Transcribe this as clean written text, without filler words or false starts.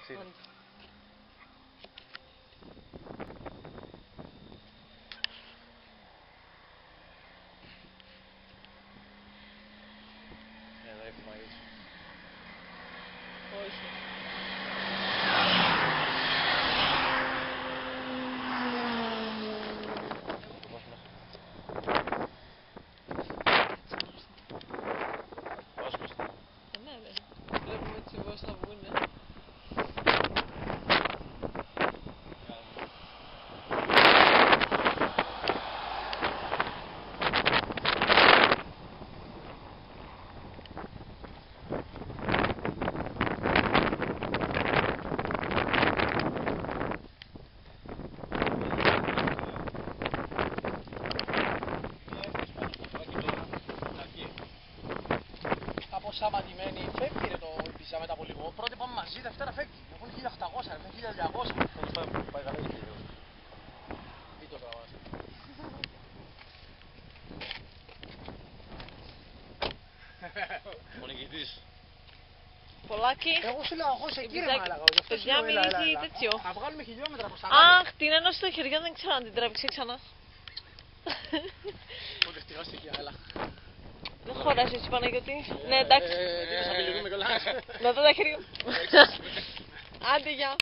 Εδώ έχουμε έτσι. Όχι. Ναι, ναι. Βλέπουμε έτσι πώς θα βγουνε. Σταματημένη, φεύγει ρε το Ibiza μετά από λίγο. Πρώτη πάμε μαζί, Δευτέρα φεύγει. Έχουν 1800, έχουν 1200. Πάει καλά και λίγο. Βίντεο τραβάς. Ο νικητής. Πολάκι. Εγώ σου λέω εγώ σε κύριε μάλαγα. Παιδιά μυρίζει τέτοιο. Να βγάλουμε χιλιόμετρα προς τα Αχ, την ένωση των χεριών δεν ξέρω αν την τράβηξε ξανά. Πότε χτυγάστε εκεί, έλα. Δεν χωράς έτσι Παναγιώτη. Ναι, εντάξει. Τι θα μιλούμε κιόλας. Να δω τα χέρια. Άντε, γεια.